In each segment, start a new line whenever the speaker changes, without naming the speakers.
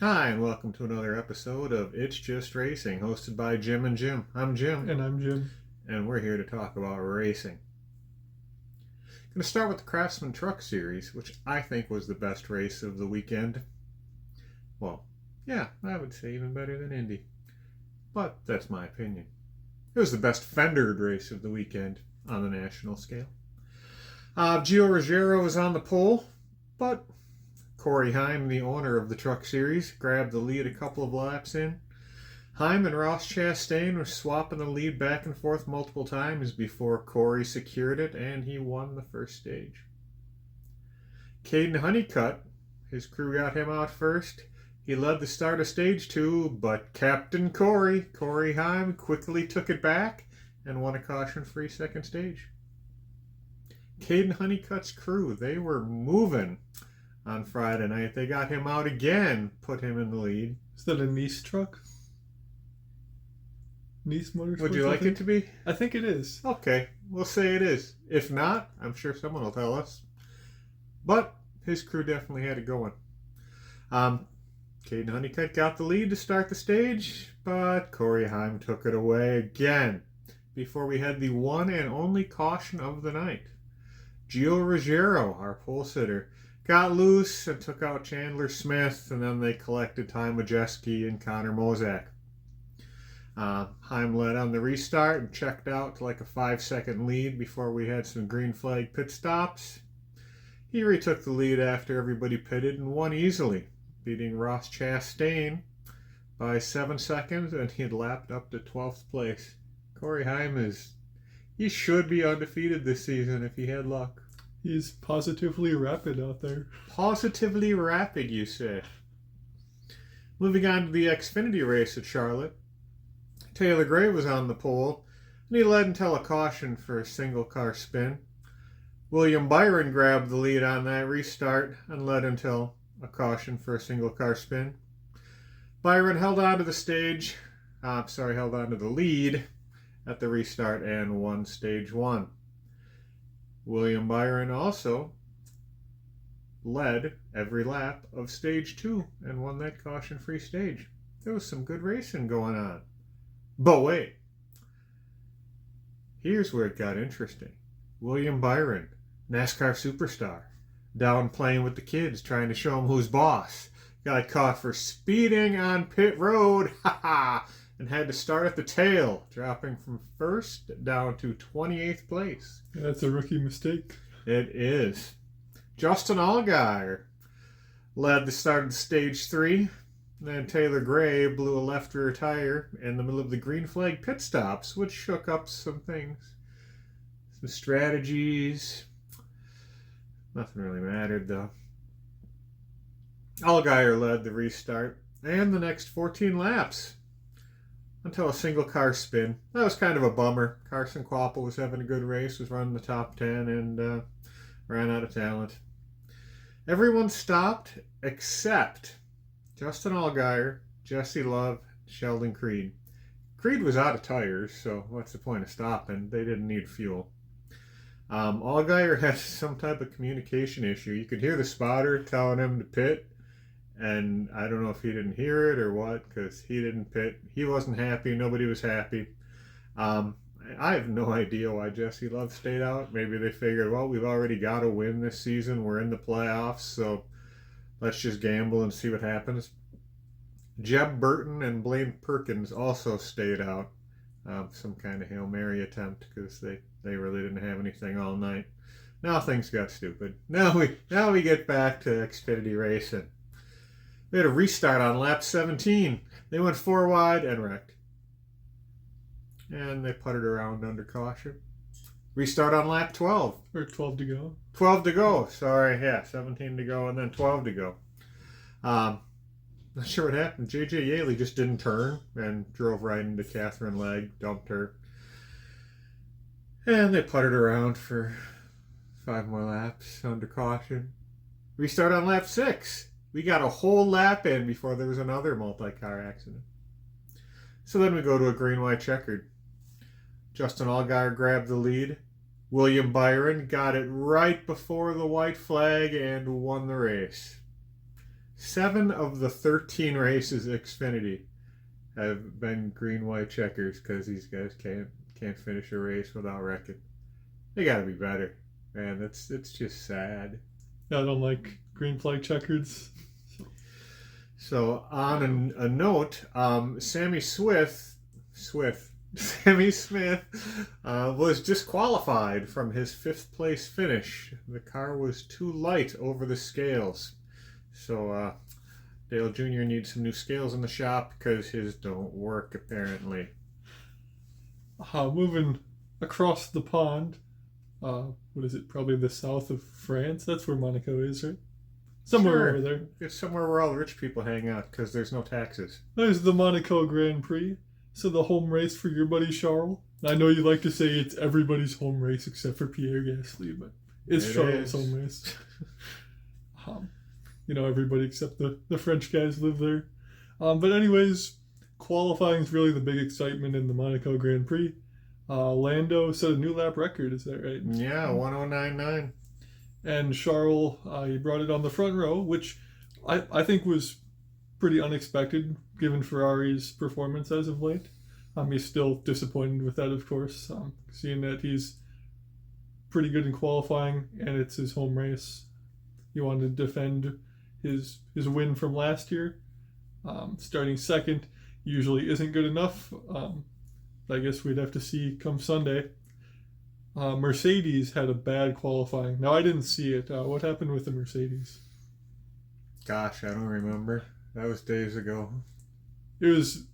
Hi, and welcome to another episode of It's Just Racing, hosted by Jim and Jim. I'm Jim.
And I'm Jim.
And we're here to talk about racing. I'm going to start with the Craftsman Truck Series, which I think was the best race of the weekend. Well, yeah, I would say even better than Indy. But that's my opinion. It was the best fendered race of the weekend on the national scale. Gio Ruggiero was on the pole, but Corey Heim, the owner of the Truck Series, grabbed the lead a couple of laps in. Heim and Ross Chastain were swapping the lead back and forth multiple times before Corey secured it, and he won the first stage. Caden Honeycutt, his crew got him out first. He led the start of stage 2, but Captain Corey Heim, quickly took it back and won a caution-free second stage. Caden Honeycutt's crew, they were moving on Friday night. They got him out again, put him in the lead.
Is that a Nice truck? Nice Motorsports?
Would you like it to be?
I think it is.
Okay, we'll say it is. If not, I'm sure someone will tell us. But his crew definitely had it going. Caden Honeycutt got the lead to start the stage, but Corey Heim took it away again before we had the one and only caution of the night. Gio Ruggiero, our pole sitter, got loose and took out Chandler Smith, and then they collected Ty Majeski and Connor Mozak. Heim led on the restart and checked out to like a 5-second lead before we had some green flag pit stops. He retook the lead after everybody pitted and won easily, beating Ross Chastain by 7 seconds, and he had lapped up to 12th place. Corey Heim he should be undefeated this season if he had luck.
He's positively rapid out there.
Positively rapid, you say? Moving on to the Xfinity race at Charlotte. Taylor Gray was on the pole, and he led until a caution for a single car spin. William Byron grabbed the lead on that restart and led until a caution for a single car spin. Byron held on to the lead at the restart and won stage 1. William Byron also led every lap of stage 2 and won that caution-free stage. There was some good racing going on. But wait, here's where it got interesting. William Byron, NASCAR superstar, down playing with the kids, trying to show them who's boss. Got caught for speeding on pit road, and had to start at the tail, dropping from 1st down to 28th place.
Yeah, that's a rookie mistake.
It is. Justin Allgaier led the start of stage 3. Then Taylor Gray blew a left rear tire in the middle of the green flag pit stops, which shook up some things. Some strategies. Nothing really mattered, though. Allgaier led the restart and the next 14 laps until a single car spin. That was kind of a bummer. Carson Kvapil was having a good race, was running the top 10, and ran out of talent. Everyone stopped except Justin Allgaier, Jesse Love, Sheldon Creed. Creed was out of tires, so what's the point of stopping? They didn't need fuel. Allgaier had some type of communication issue. You could hear the spotter telling him to pit, and I don't know if he didn't hear it or what, because he didn't pit. He wasn't happy. Nobody was happy. I have no idea why Jesse Love stayed out. Maybe they figured, well, we've already got a win this season. We're in the playoffs, so let's just gamble and see what happens. Jeb Burton and Blaine Perkins also stayed out. Some kind of Hail Mary attempt because they really didn't have anything all night. Now things got stupid. Now we get back to Xfinity racing. They had a restart on lap 17. They went 4 wide and wrecked. And they putted around under caution. Restart on lap 12.
Or 12 to go.
12 to go. Sorry, yeah, 17 to go and then 12 to go. Not sure what happened. J.J. Yaley just didn't turn and drove right into Catherine Legg, dumped her. And they putted around for 5 more laps under caution. Restart on lap 6. We got a whole lap in before there was another multi-car accident. So then we go to a green-white checkered. Justin Allgaier grabbed the lead. William Byron got it right before the white flag and won the race. 7 of the 13 races at Xfinity have been green-white checkers because these guys can't finish a race without wrecking. They got to be better, man. It's just sad.
Yeah, I don't like green flag checkers.
So on a note, Sammy Smith was disqualified from his 5th place finish. The car was too light over the scales. So Dale Jr. needs some new scales in the shop because his don't work apparently.
Moving across the pond, what is it? Probably the south of France. That's where Monaco is, right? Somewhere over there.
It's somewhere where all the rich people hang out because there's no taxes.
There's the Monaco Grand Prix. So the home race for your buddy Charles. I know you like to say it's everybody's home race except for Pierre Gasly, but it's Charles' home race. Everybody except the French guys live there. But anyways, qualifying is really the big excitement in the Monaco Grand Prix. Lando set a new lap record, is that right?
Yeah, 1099.
And Charles, he brought it on the front row, which I think was pretty unexpected given Ferrari's performance as of late. He's still disappointed with that, of course, seeing that he's pretty good in qualifying and it's his home race. He wanted to defend his win from last year. Starting second usually isn't good enough. I guess we'd have to see come Sunday. Mercedes had a bad qualifying. Now, I didn't see it. What happened with the Mercedes?
Gosh, I don't remember. That was days ago.
It was,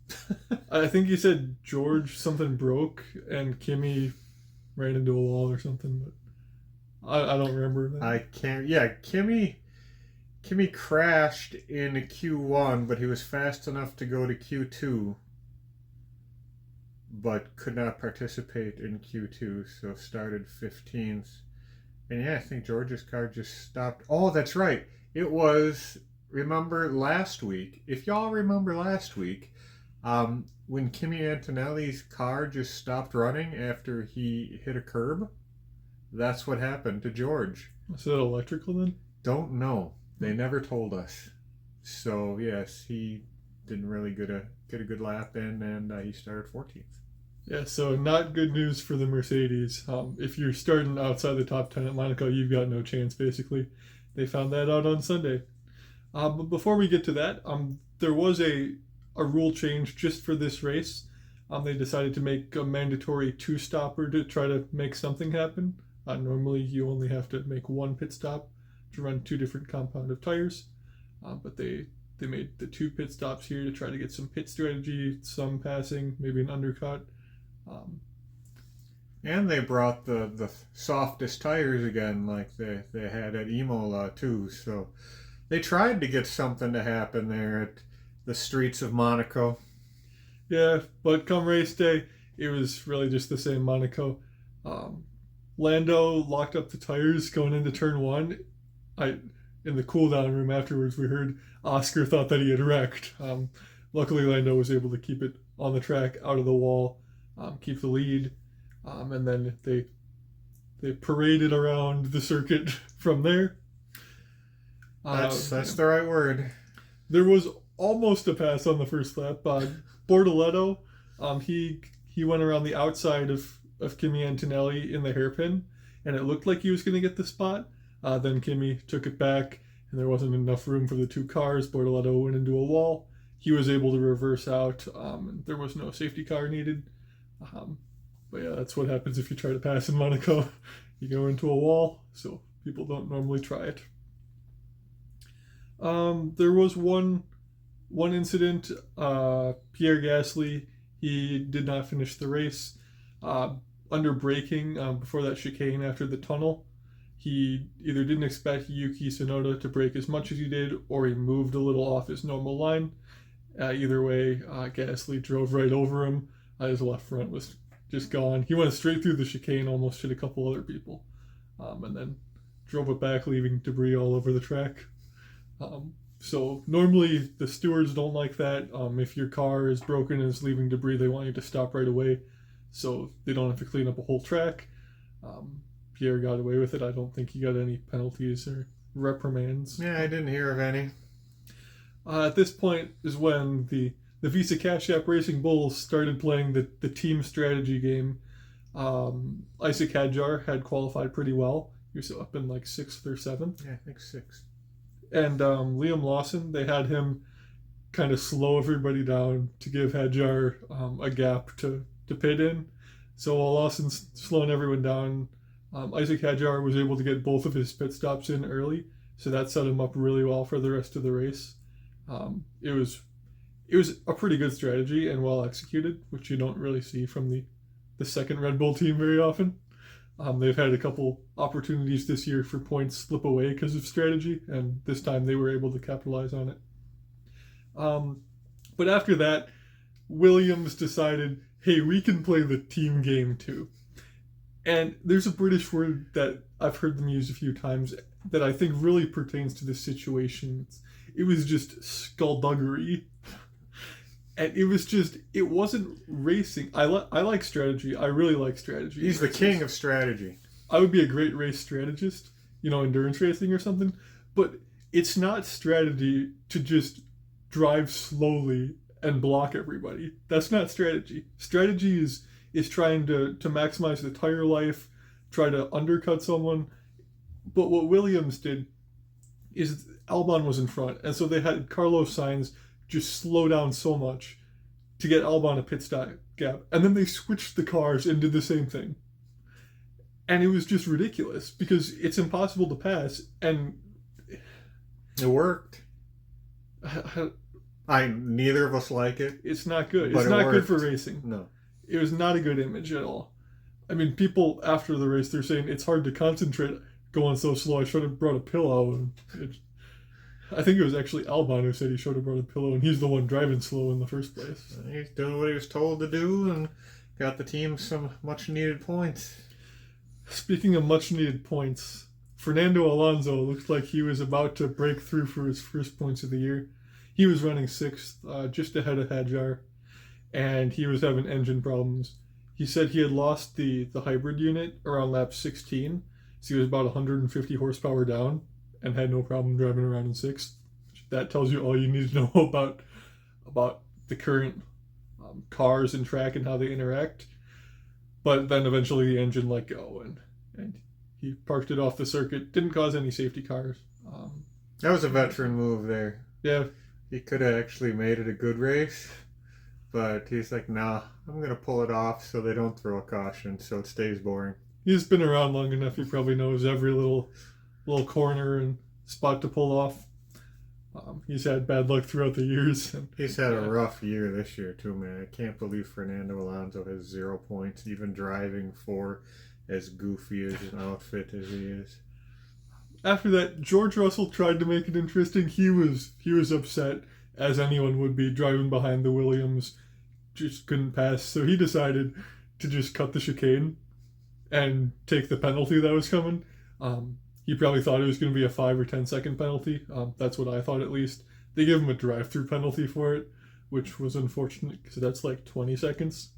I think you said George something broke and Kimi ran into a wall or something, but I don't remember that.
I can't. Yeah, Kimi crashed in Q1, but he was fast enough to go to Q2, but could not participate in Q2, so started 15th. And yeah, I think George's car just stopped. Oh, that's right. It was, remember last week, if y'all remember last week, when Kimi Antonelli's car just stopped running after he hit a curb, that's what happened to George.
Is that electrical then?
Don't know. They never told us. So yes, he didn't really get a good lap in, and he started 14th.
Yeah, so not good news for the Mercedes. If you're starting outside the top 10 at Monaco, you've got no chance, basically. They found that out on Sunday. But before we get to that, there was a rule change just for this race. They decided to make a mandatory 2-stopper to try to make something happen. Normally, you only have to make 1 pit stop to run 2 different compound of tires. But they made the 2 pit stops here to try to get some pit strategy, some passing, maybe an undercut.
And they brought the softest tires again, like they had at Imola too. So they tried to get something to happen there at the streets of Monaco.
Yeah, but come race day, it was really just the same Monaco. Lando locked up the tires going into turn 1. In the cool down room afterwards, we heard Oscar thought that he had wrecked. Luckily, Lando was able to keep it on the track, out of the wall, keep the lead, and then they paraded around the circuit from there.
That's the right word.
There was almost a pass on the first lap. Bortoletto, he went around the outside of Kimi Antonelli in the hairpin, and it looked like he was going to get the spot. Then Kimi took it back, and there wasn't enough room for the 2 cars. Bortoletto went into a wall. He was able to reverse out. And there was no safety car needed. But yeah, that's what happens if you try to pass in Monaco. You go into a wall, so people don't normally try it. There was one incident. Pierre Gasly, he did not finish the race. Under braking before that chicane after the tunnel, he either didn't expect Yuki Tsunoda to brake as much as he did, or he moved a little off his normal line. Either way, Gasly drove right over him. His left front was just gone. He went straight through the chicane, almost hit a couple other people, and then drove it back, leaving debris all over the track. So normally the stewards don't like that. If your car is broken and is leaving debris, they want you to stop right away, so they don't have to clean up a whole track. Pierre got away with it. I don't think he got any penalties or reprimands.
Yeah, I didn't hear of any.
At this point is when the Visa Cash App Racing Bulls started playing the team strategy game. Isaac Hadjar had qualified pretty well. He was up in like 6th or 7th.
Yeah, I think 6th.
And Liam Lawson, they had him kind of slow everybody down to give Hadjar a gap to pit in. So while Lawson's slowing everyone down, Isaac Hadjar was able to get both of his pit stops in early. So that set him up really well for the rest of the race. It was a pretty good strategy and well executed, which you don't really see from the second Red Bull team very often. They've had a couple opportunities this year for points slip away because of strategy, and this time they were able to capitalize on it. But after that, Williams decided, hey, we can play the team game too. And there's a British word that I've heard them use a few times that I think really pertains to this situation. It was just skullduggery. And it wasn't racing. I like strategy. I really like strategy.
He's the king of strategy.
I would be a great race strategist, endurance racing or something. But it's not strategy to just drive slowly and block everybody. That's not strategy. Strategy is trying to maximize the tire life, try to undercut someone. But what Williams did is Albon was in front, and so they had Carlos Sainz just slow down so much to get Albon a pit stop gap. And then they switched the cars and did the same thing. And it was just ridiculous because it's impossible to pass. And
it worked. Neither of us like it.
It's not good. It's not good for racing.
No.
It was not a good image at all. I mean, people after the race, they're saying it's hard to concentrate going so slow. I should have brought a pillow. And I think it was actually Albon who said he should have brought a pillow, and he's the one driving slow in the first place.
He's doing what he was told to do and got the team some much-needed points.
Speaking of much-needed points, Fernando Alonso looked like he was about to break through for his first points of the year. He was running 6th, just ahead of Hadjar, and he was having engine problems. He said he had lost the hybrid unit around lap 16, so he was about 150 horsepower down and had no problem driving around in 6th. That tells you all you need to know about the current cars and track and how they interact. But then eventually the engine let go, and he parked it off the circuit. Didn't cause any safety cars.
That was a veteran move there.
Yeah.
He could have actually made it a good race, but he's like, nah, I'm going to pull it off so they don't throw a caution, so it stays boring.
He's been around long enough. He probably knows every little corner and spot to pull off. He's had bad luck throughout the years. And,
he's had a rough year this year too, man. I can't believe Fernando Alonso has 0 points, even driving for as goofy as an outfit as he is.
After that, George Russell tried to make it interesting. He was upset, as anyone would be, driving behind the Williams. Just couldn't pass, so he decided to just cut the chicane and take the penalty that was coming. He probably thought it was going to be a 5 or 10 second penalty. That's what I thought, at least. They gave him a drive-through penalty for it, which was unfortunate because that's like 20 seconds.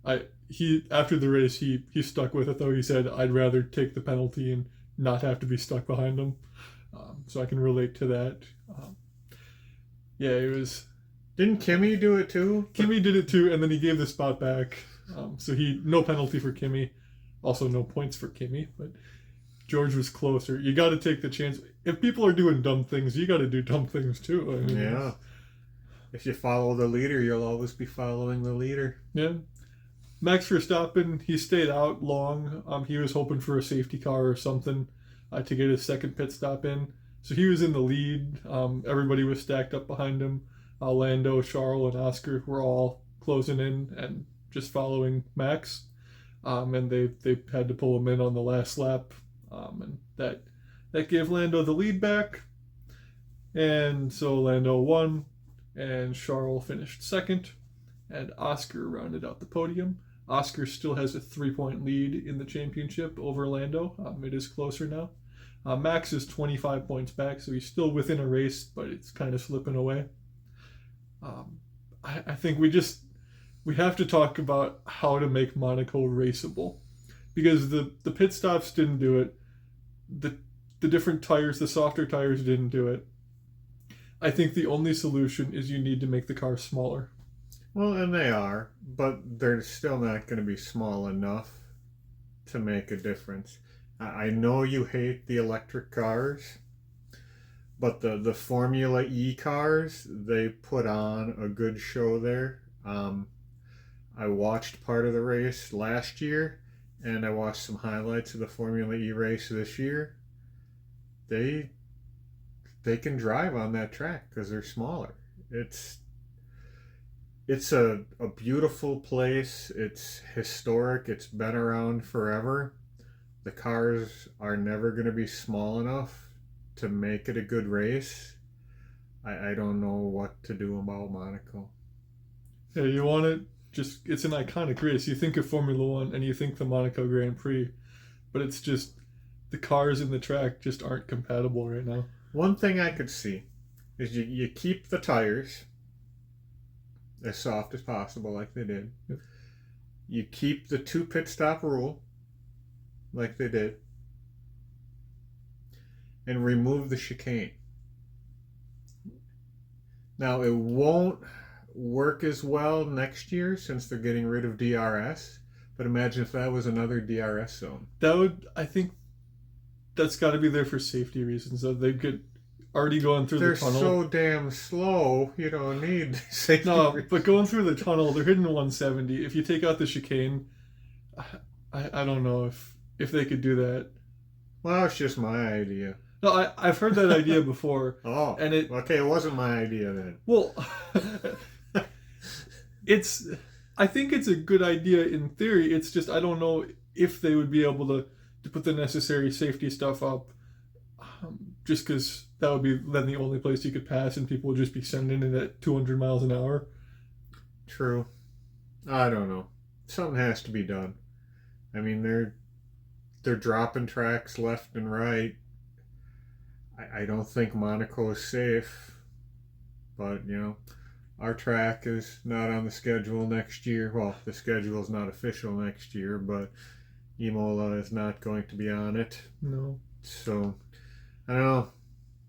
After the race, he stuck with it though. He said, "I'd rather take the penalty and not have to be stuck behind him." So I can relate to that. Yeah, it was.
Didn't Kimi do it too?
Kimi did it too, and then he gave the spot back. So no penalty for Kimi. Also, no points for Kimi, but George was closer. You got to take the chance. If people are doing dumb things, you got to do dumb things too. I mean,
yeah. If you follow the leader, you'll always be following the leader.
Yeah. Max Verstappen, he stayed out long. He was hoping for a safety car or something to get his second pit stop in. So he was in the lead. Everybody was stacked up behind him. Lando, Charles, and Oscar were all closing in and just following Max. And they had to pull him in on the last lap. And that gave Lando the lead back. And so Lando won, and Charles finished second, and Oscar rounded out the podium. Oscar still has a 3-point lead in the championship over Lando. It is closer now. Max is 25 points back, so he's still within a race, but it's kind of slipping away. I think we have to talk about how to make Monaco raceable, because the pit stops didn't do it. The different tires, the softer tires didn't do it. I think the only solution is you need to make the car smaller.
Well, and they are, but they're still not going to be small enough to make a difference. I know you hate the electric cars, but the Formula E cars, they put on a good show there. I watched part of the race last year, and I watched some highlights of the Formula E race this year. They can drive on that track because they're smaller. It's a beautiful place. It's historic. It's been around forever. The cars are never going to be small enough to make it a good race. I don't know what to do about Monaco.
Yeah, you want it? Just it's an iconic race. You think of Formula One and you think the Monaco Grand Prix, but it's just the cars and the track just aren't compatible right now.
One thing I could see is you keep the tires as soft as possible, like they did.
Yep.
You keep the 2 pit stop rule, like they did, and remove the chicane. Now, it won't work as well next year since they're getting rid of DRS, but imagine if that was another DRS zone.
I think that's got to be there for safety reasons. So they could already going through
They're
the tunnel.
so damn slow, you don't need safety
No, but going through the tunnel, they're hitting 170. If you take out the chicane, I don't know if they could do that.
Well, it's just my idea.
No, I've heard that idea before.
Oh,
and it
okay, it wasn't my idea then.
Well, I think it's a good idea in theory. It's just I don't know if they would be able to put the necessary safety stuff up, just because that would be then the only place you could pass, and people would just be sending it at 200 miles an hour.
True. I don't know. Something has to be done. I mean, they're dropping tracks left and right. I don't think Monaco is safe, but our track is not on the schedule next year. Well, the schedule is not official next year, but Imola is not going to be on it.
No.
So, I don't know.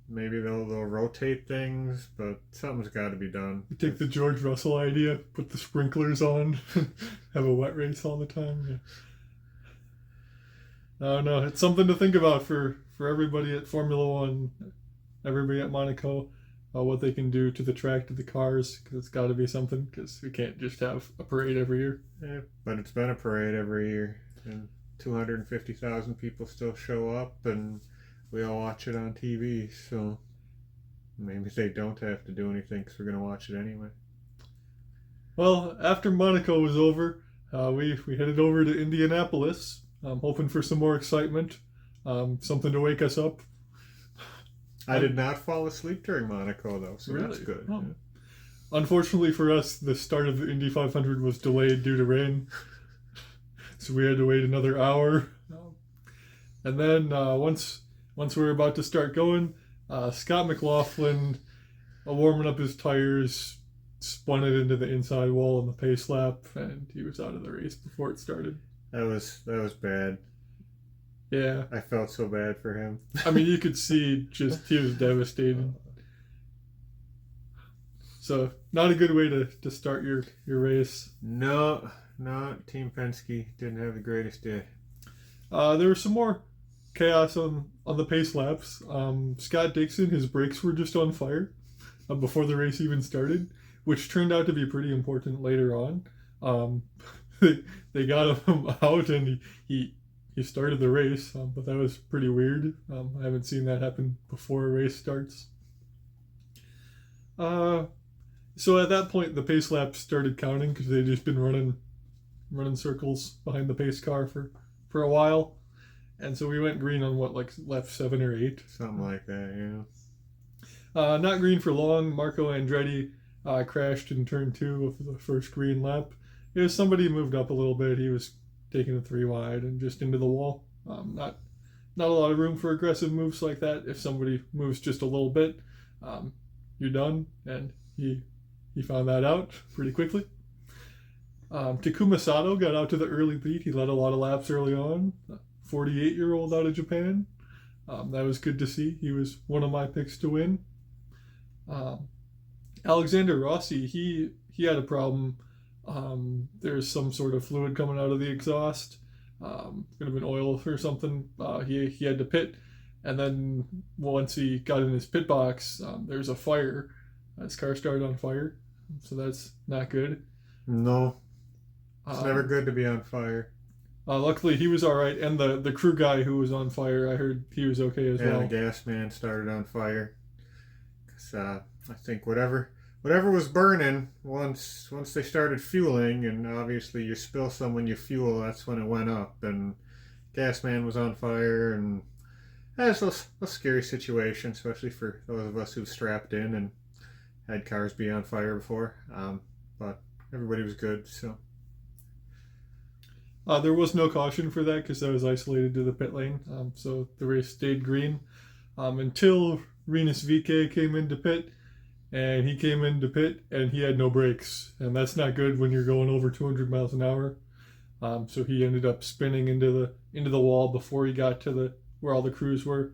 Maybe they'll rotate things, but something's got to be done.
You take the George Russell idea, put the sprinklers on, have a wet race all the time. Yeah. No, it's something to think about for everybody at Formula One, everybody at Monaco, what they can do to the track, to the cars, because it's got to be something, because we can't just have a parade every year.
Yeah, but it's been a parade every year, and 250,000 people still show up, and we all watch it on TV, so maybe they don't have to do anything because we're going to watch it anyway.
Well, after Monaco was over, we headed over to Indianapolis, hoping for some more excitement, something to wake us up.
I did not fall asleep during Monaco, though, so
really?
That's good.
Oh.
Yeah.
Unfortunately for us, the start of the Indy 500 was delayed due to rain, so we had to wait another hour. And then once we were about to start going, Scott McLaughlin, warming up his tires, spun it into the inside wall on the pace lap, and he was out of the race before it started.
That was bad.
Yeah.
I felt so bad for him.
I mean, you could see he was devastated. So, not a good way to start your race.
No, Team Penske didn't have the greatest day.
There was some more chaos on the pace laps. Scott Dixon, his brakes were just on fire before the race even started, which turned out to be pretty important later on. They got him out and he started the race, but that was pretty weird. I haven't seen that happen before a race starts. So at that point, the pace laps started counting because they'd just been running circles behind the pace car for a while. And so we went green on lap 7 or 8.
Something like that, yeah.
Not green for long. Marco Andretti crashed in turn 2 of the first green lap. It was somebody moved up a little bit. He was taking a 3 wide and just into the wall. Not a lot of room for aggressive moves like that. If somebody moves just a little bit, you're done. And he found that out pretty quickly. Takuma Sato got out to the early lead. He led a lot of laps early on. 48-year-old out of Japan. That was good to see. He was one of my picks to win. Alexander Rossi, he had a problem. There's some sort of fluid coming out of the exhaust. Could have been oil or something. He had to pit, and then once he got in his pit box, there's a fire. His car started on fire, so that's not good.
No, it's never good to be on fire.
Luckily, he was all right, and the crew guy who was on fire, I heard he was okay as well.
Yeah, the gas man started on fire. 'Cause, I think whatever was burning, once they started fueling, and obviously you spill some when you fuel, that's when it went up. And gas man was on fire, and that's a scary situation, especially for those of us who've strapped in and had cars be on fire before. But everybody was good, so.
There was no caution for that because that was isolated to the pit lane, so the race stayed green until Rinus VeeKay came into pit, and he came into pit and he had no brakes, and that's not good when you're going over 200 miles an hour. So he ended up spinning into the wall before he got to where all the crews were.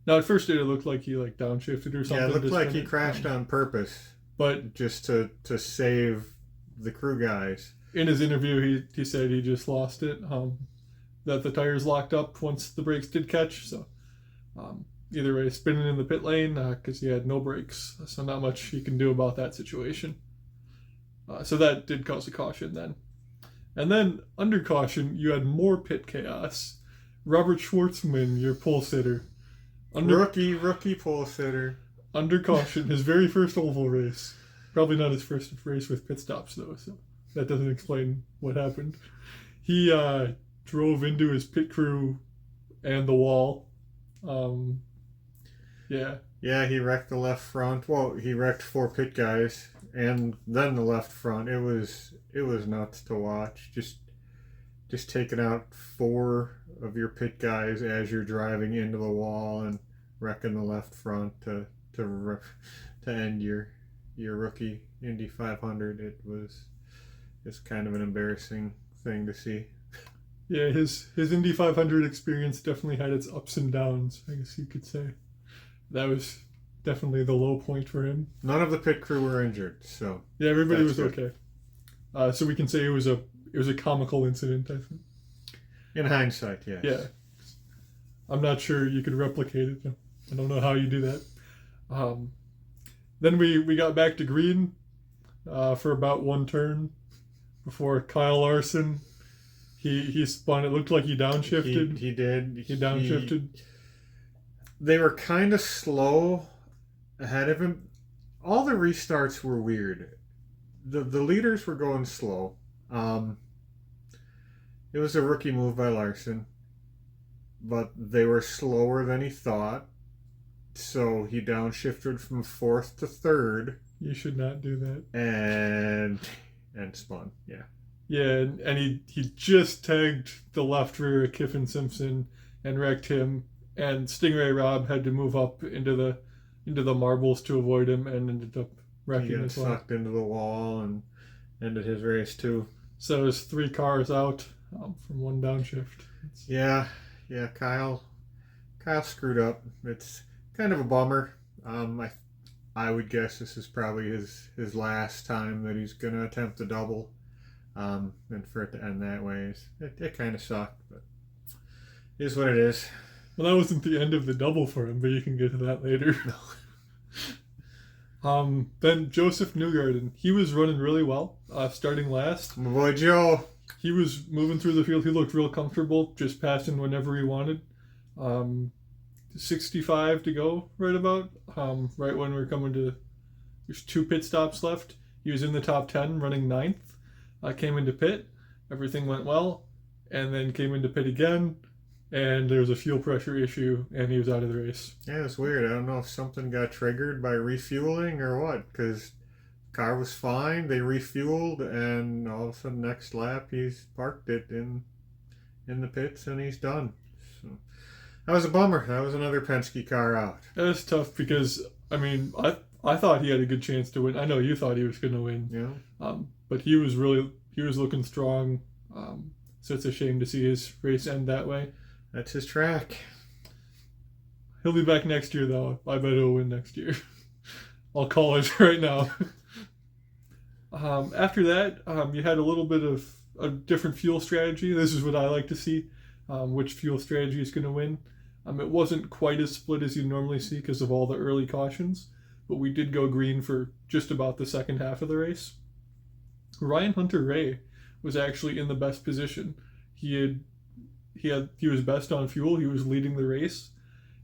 Now at first it looked like he downshifted or something.
Yeah, it looked like he crashed on purpose,
but
just to save the crew guys.
In his interview, he said he just lost it, that the tires locked up once the brakes did catch. So either way, spinning in the pit lane because he had no brakes. So not much he can do about that situation. So that did cause a caution then. And then under caution, you had more pit chaos. Robert Schwartzman, your pole sitter.
Rookie pole sitter.
Under caution, his very first oval race. Probably not his first race with pit stops though, so that doesn't explain what happened. He drove into his pit crew and the wall. Yeah,
he wrecked the left front. Well, he wrecked 4 pit guys and then the left front. It was nuts to watch. Just taking out 4 of your pit guys as you're driving into the wall and wrecking the left front to end your rookie Indy 500. It's kind of an embarrassing thing to see.
Yeah, his Indy 500 experience definitely had its ups and downs, I guess you could say. That was definitely the low point for him.
None of the pit crew were injured, so
yeah, everybody was good. Okay. So we can say it was a comical incident, I think.
In hindsight, yes.
Yeah. I'm not sure you could replicate it. I don't know how you do that. Then we got back to green for about one turn before Kyle Larson. He spun. It looked like he downshifted.
He did.
He downshifted.
They were kind of slow ahead of him. All the restarts were weird. The leaders were going slow. It was a rookie move by Larson, but they were slower than he thought. So he downshifted from 4th to 3rd.
You should not do that.
And spun, yeah.
Yeah, and he just tagged the left rear of Kiffin Simpson and wrecked him. And Stingray Robb had to move up into the marbles to avoid him and ended up wrecking as well.
He got sucked into the wall and ended his race too.
So there's 3 cars out from one downshift.
Yeah, Kyle screwed up. It's kind of a bummer. I would guess this is probably his last time that he's going to attempt a double. And for it to end that way, it kind of sucked, but it is what it is.
Well, that wasn't the end of the double for him, but you can get to that later. Then Joseph Newgarden, he was running really well, starting last.
My boy Joe.
He was moving through the field. He looked real comfortable, just passing whenever he wanted. 65 to go, right about. Right when we're coming to, there's 2 pit stops left. He was in the top 10, running 9th. Came into pit. Everything went well. And then came into pit again. And there was a fuel pressure issue, and he was out of the race.
Yeah, it's weird. I don't know if something got triggered by refueling or what, because the car was fine. They refueled, and all of a sudden, next lap, he's parked it in the pits, and he's done. So that was a bummer. That was another Penske car out.
That was tough because, I mean, I thought he had a good chance to win. I know you thought he was going to win.
Yeah.
But he was looking strong. So it's a shame to see his race end that way.
That's his track.
He'll be back next year, though. I bet he'll win next year. I'll call it right now. After that, you had a little bit of a different fuel strategy. This is what I like to see, which fuel strategy is going to win. It wasn't quite as split as you normally see because of all the early cautions, but we did go green for just about the second half of the race. Ryan Hunter-Reay was actually in the best position. He was best on fuel. He was leading the race,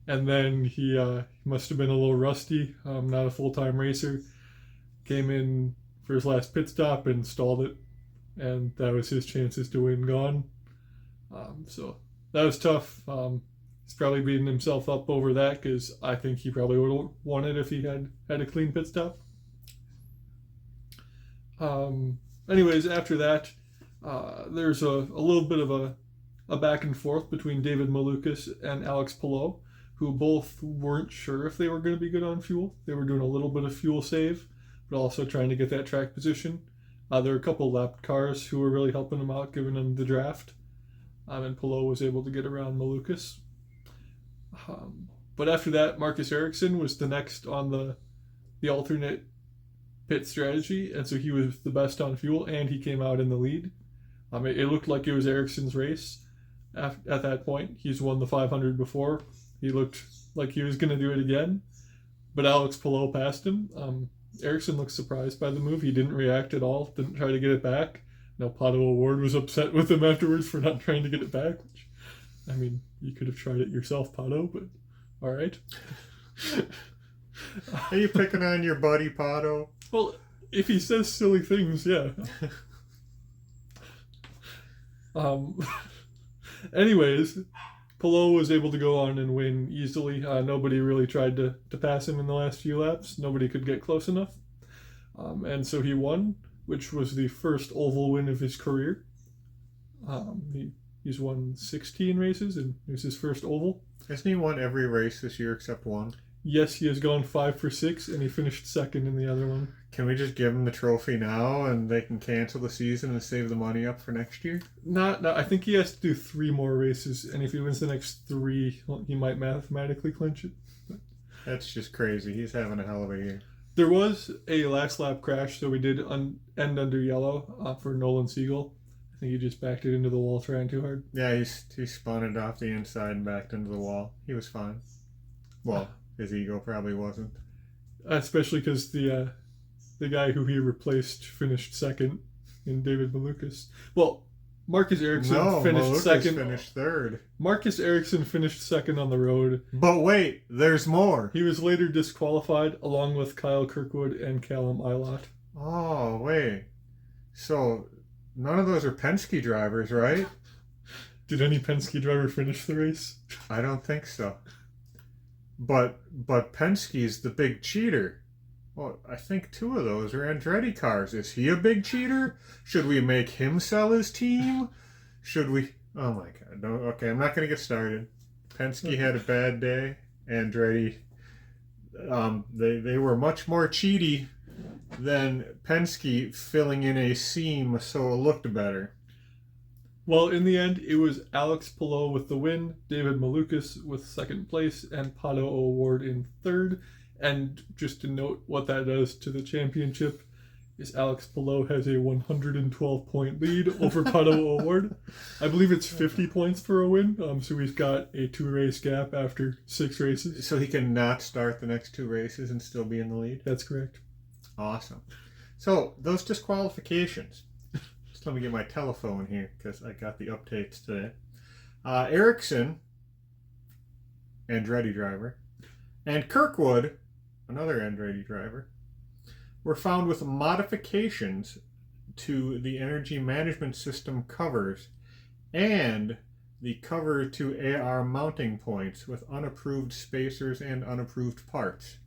and then he must have been a little rusty. Not a full-time racer. Came in for his last pit stop and stalled it, and that was his chances to win gone. So that was tough. He's probably beating himself up over that because I think he probably would have won it if he had a clean pit stop. Anyways, after that, there's a little bit of a back and forth between David Malukas and Alex Palou, who both weren't sure if they were going to be good on fuel. They were doing a little bit of fuel save, but also trying to get that track position. There were a couple lapped cars who were really helping him out, giving him the draft. And Palou was able to get around Malukas. But after that, Marcus Ericsson was the next on the alternate pit strategy, and so he was the best on fuel, and he came out in the lead. It looked like it was Ericsson's race at that point. He's won the 500 before. He looked like he was going to do it again, but Alex Palou passed him. Ericsson looked surprised by the move. He didn't react at all, didn't try to get it back. Now, Pato O'Ward was upset with him afterwards for not trying to get it back, which, I mean, you could have tried it yourself, Pato, but all right.
Are you picking on your buddy, Pato?
Well, if he says silly things, yeah. Anyways, Palou was able to go on and win easily. Nobody really tried to pass him in the last few laps. Nobody could get close enough. And so he won, which was the first oval win of his career. He's won 16 races, and it was his first oval.
Hasn't he won every race this year except one?
Yes, he has gone 5 for 6, and he finished second in the other one.
Can we just give him the trophy now, and they can cancel the season and save the money up for next year?
No, I think he has to do 3 more races, and if he wins the next 3, he might mathematically clinch it.
That's just crazy. He's having a hell of a year.
There was a last lap crash, so we did end under yellow for Nolan Siegel. I think he just backed it into the wall trying too hard.
Yeah, he spun it off the inside and backed into the wall. He was fine. Well, his ego probably wasn't.
Especially because the guy who he replaced finished second in David Malukas. Well, Marcus Ericsson finished second.
Finished third.
Marcus Ericsson finished second on the road.
But wait, there's more.
He was later disqualified along with Kyle Kirkwood and Callum Eilert.
Oh, wait. So none of those are Penske drivers, right?
Did any Penske driver finish the race?
I don't think so. But Penske's the big cheater. Well, I think 2 of those are Andretti cars. Is he a big cheater? Should we make him sell his team? Should we? Oh my God. No, okay, I'm not going to get started. Penske had a bad day. Andretti, they were much more cheaty than Penske filling in a seam so it looked better.
Well, in the end, it was Alex Palou with the win, David Malukas with second place, and Pato O'Ward in third. And just to note what that does to the championship is Alex Palou has a 112-point lead over Pato O'Ward. I believe it's 50 points for a win, so he's got a 2-race gap after 6 races.
So he can not start the next 2 races and still be in the lead?
That's correct.
Awesome. So, those disqualifications. Just let me get my telephone here because I got the updates today. Ericsson, Andretti driver, and Kirkwood, another Andretti driver, were found with modifications to the energy management system covers and the cover to AR mounting points with unapproved spacers and unapproved parts.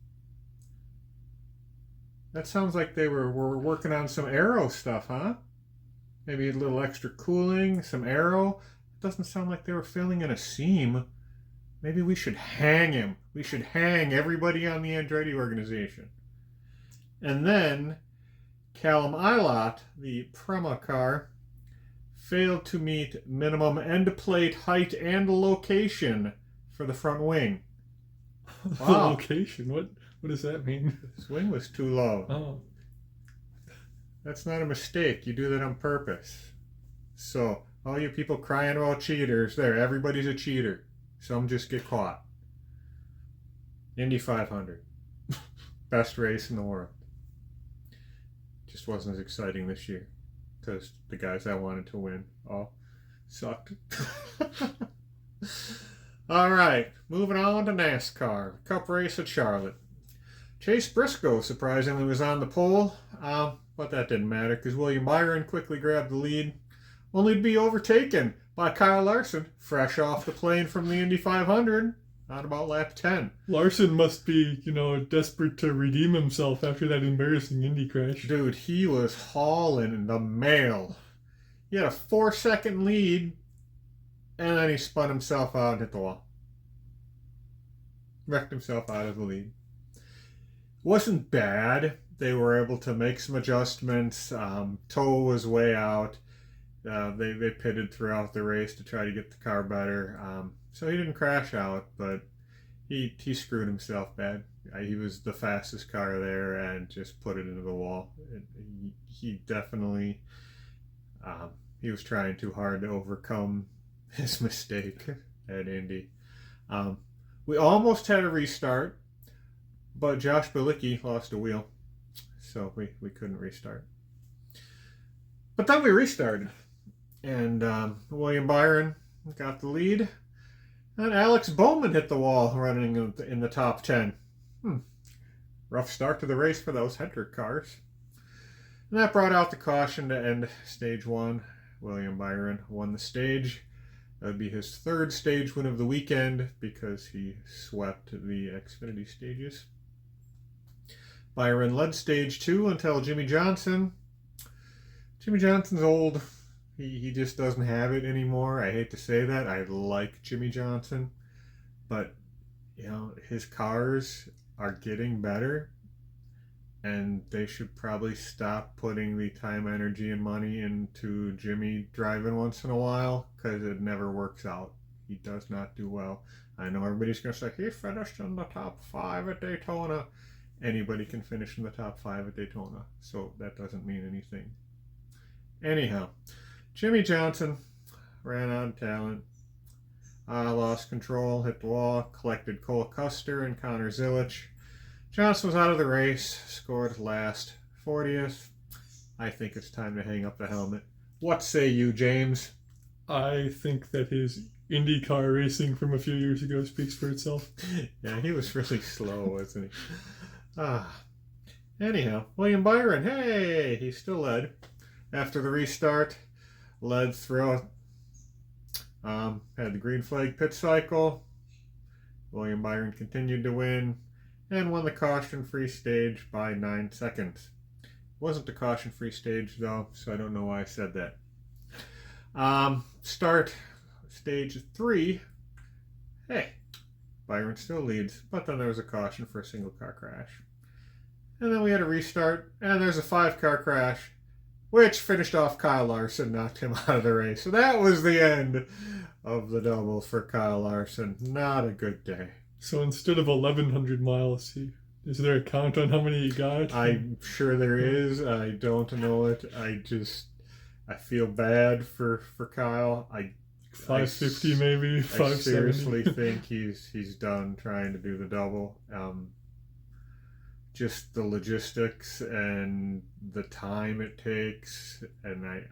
That sounds like they were working on some aero stuff, huh? Maybe a little extra cooling, some aero. It doesn't sound like they were filling in a seam. Maybe we should hang him. We should hang everybody on the Andretti organization. And then Callum Eilert, the Prema car, failed to meet minimum end plate height and location for the front wing.
Wow. The location? What What does that mean?
Swing was too low.
Oh.
That's not a mistake. You do that on purpose. So, all you people crying about cheaters, there, everybody's a cheater. Some just get caught. Indy 500. Best race in the world. Just wasn't as exciting this year because the guys I wanted to win all sucked. All right, moving on to NASCAR. Cup race at Charlotte. Chase Briscoe surprisingly was on the pole, but that didn't matter because William Byron quickly grabbed the lead, only to be overtaken by Kyle Larson, fresh off the plane from the Indy 500 on about lap 10.
Larson must be, desperate to redeem himself after that embarrassing Indy crash.
Dude, he was hauling the mail. He had a 4-second lead, and then he spun himself out and hit the wall. Wrecked himself out of the lead. Wasn't bad. They were able to make some adjustments. Toe was way out. They pitted throughout the race to try to get the car better. So he didn't crash out, but he screwed himself bad. He was the fastest car there and just put it into the wall. He definitely he was trying too hard to overcome his mistake at Indy. We almost had a restart, but Josh Bilicki lost a wheel, so we couldn't restart. But then we restarted, and William Byron got the lead, and Alex Bowman hit the wall running in the top 10. Rough start to the race for those Hendrick cars. And that brought out the caution to end stage 1. William Byron won the stage. That would be his 3rd stage win of the weekend because he swept the Xfinity stages. Byron led stage 2 until Jimmy Johnson. Jimmy Johnson's old. He just doesn't have it anymore. I hate to say that. I like Jimmy Johnson. But, his cars are getting better. And they should probably stop putting the time, energy, and money into Jimmy driving once in a while because it never works out. He does not do well. I know everybody's going to say, he finished in the top 5 at Daytona. Anybody can finish in the top 5 at Daytona, so that doesn't mean anything. Anyhow, Jimmy Johnson ran out of talent, lost control, hit the wall, collected Cole Custer and Connor Zilisch. Johnson was out of the race, scored last, 40th. I think it's time to hang up the helmet. What say you, James?
I think that his IndyCar racing from a few years ago speaks for itself.
Yeah, he was really slow, wasn't he? Anyhow, William Byron, hey, he still led after the restart. Led throughout. Had the green flag pit cycle. William Byron continued to win and won the caution-free stage by 9 seconds. Wasn't the caution-free stage, though, so I don't know why I said that. Start stage 3. Hey, Byron still leads, but then there was a caution for a single-car crash. And then we had a restart, and there's a 5-car crash, which finished off Kyle Larson, knocked him out of the race. So that was the end of the double for Kyle Larson. Not a good day.
So instead of 1,100 miles, is there a count on how many he got?
I'm sure there is. I don't know it. I feel bad for Kyle.
550 maybe, 570.
I seriously think he's done trying to do the double. Just the logistics and the time it takes, and I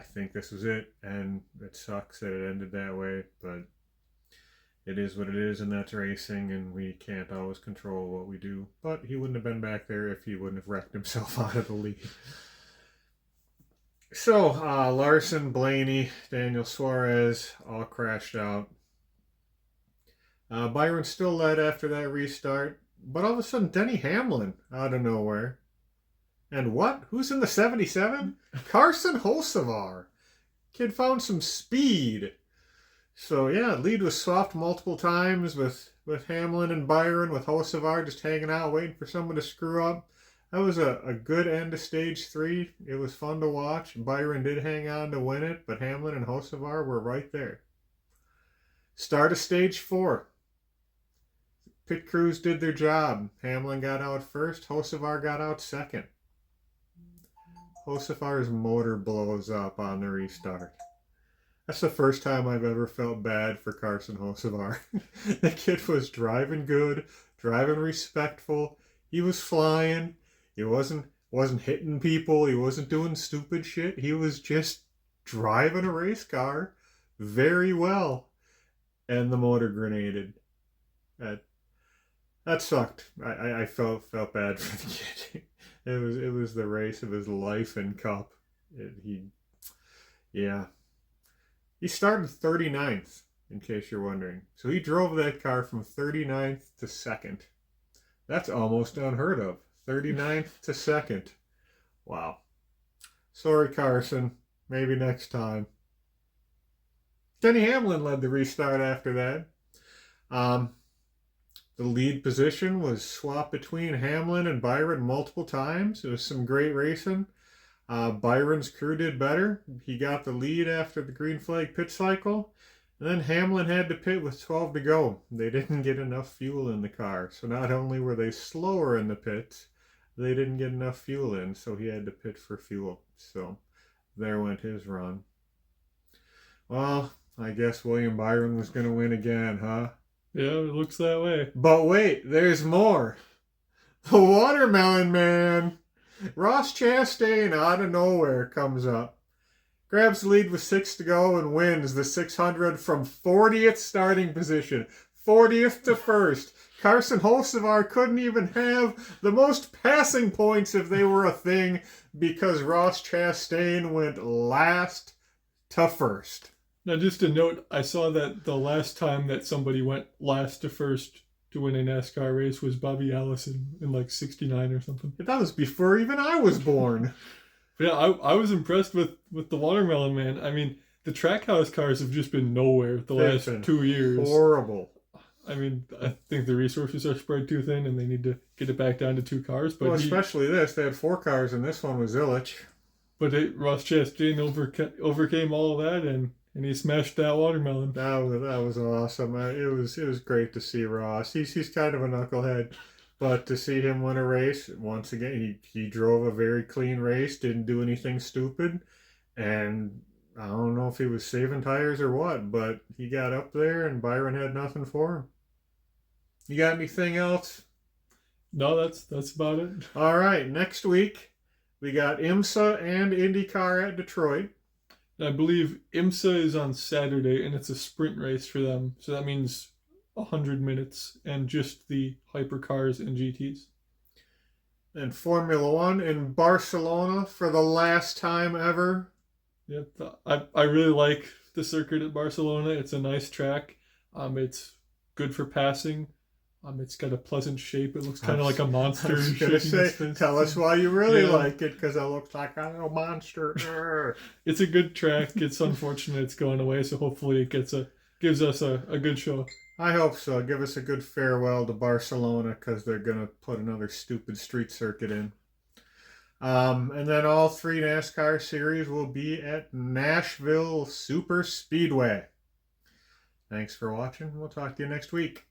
think this was it, and it sucks that it ended that way, but it is what it is, and that's racing, and we can't always control what we do. But he wouldn't have been back there if he wouldn't have wrecked himself out of the lead. So, Larson, Blaney, Daniel Suarez all crashed out. Byron still led after that restart, but all of a sudden, Denny Hamlin out of nowhere. And what? Who's in the 77? Carson Hocevar. Kid found some speed. So, yeah, lead was swapped multiple times with Hamlin and Byron, with Hocevar just hanging out, waiting for someone to screw up. That was a good end to stage 3. It was fun to watch. Byron did hang on to win it, but Hamlin and Hocevar were right there. Start of stage 4. pit crews did their job. Hamlin got out first. Hocevar got out second. Hocevar's motor blows up on the restart. That's the first time I've ever felt bad for Carson Hocevar. The kid was driving good, driving respectful. He was flying. He wasn't hitting people. He wasn't doing stupid shit. He was just driving a race car very well. And the motor grenaded. That sucked. I felt bad for the kid. It was the race of his life in Cup. He started 39th, in case you're wondering. So he drove that car from 39th to 2nd. That's almost unheard of. 39th to 2nd. Wow. Sorry, Carson. Maybe next time. Denny Hamlin led the restart after that. The lead position was swapped between Hamlin and Byron multiple times. It was some great racing. Byron's crew did better. He got the lead after the green flag pit cycle. And then Hamlin had to pit with 12 to go. They didn't get enough fuel in the car. So not only were they slower in the pits, they didn't get enough fuel in. So he had to pit for fuel. So there went his run. Well, I guess William Byron was going to win again, huh?
Yeah, it looks that way.
But wait, there's more. The Watermelon Man. Ross Chastain out of nowhere comes up, grabs the lead with 6 to go and wins the 600 from 40th starting position, 40th to 1st. Carson Hocevar couldn't even have the most passing points if they were a thing because Ross Chastain went last to 1st.
Now, just a note, I saw that the last time that somebody went last to 1st to win a NASCAR race was Bobby Allison in like 69 or something.
That was before even I was born.
Yeah, I was impressed with the Watermelon Man. I mean, the Trackhouse cars have just been nowhere the last 2 years.
Horrible.
I mean, I think the resources are spread too thin and they need to get it back down to 2 cars. But
especially this. They had 4 cars and this one was Illich.
But Ross Chastain overcame all of that and he smashed that watermelon.
That was awesome. It was great to see Ross. He's kind of a knucklehead, but to see him win a race once again, he drove a very clean race, didn't do anything stupid, and I don't know if he was saving tires or what, but he got up there and Byron had nothing for him. You got anything else?
No, that's about it.
All right, next week we got IMSA and IndyCar at Detroit.
I believe IMSA is on Saturday, and it's a sprint race for them. So that means 100 minutes and just the hypercars and GTs.
And Formula One in Barcelona for the last time ever.
Yep, I really like the circuit at Barcelona. It's a nice track. It's good for passing. It's got a pleasant shape. It looks kind of like a monster.
I was going to say, tell us why you really like it, because it looks like a little monster.
It's a good track. It's unfortunate it's going away, so hopefully it gives us a good show.
I hope so. Give us a good farewell to Barcelona, because they're going to put another stupid street circuit in. And then all 3 NASCAR series will be at Nashville Super Speedway. Thanks for watching. We'll talk to you next week.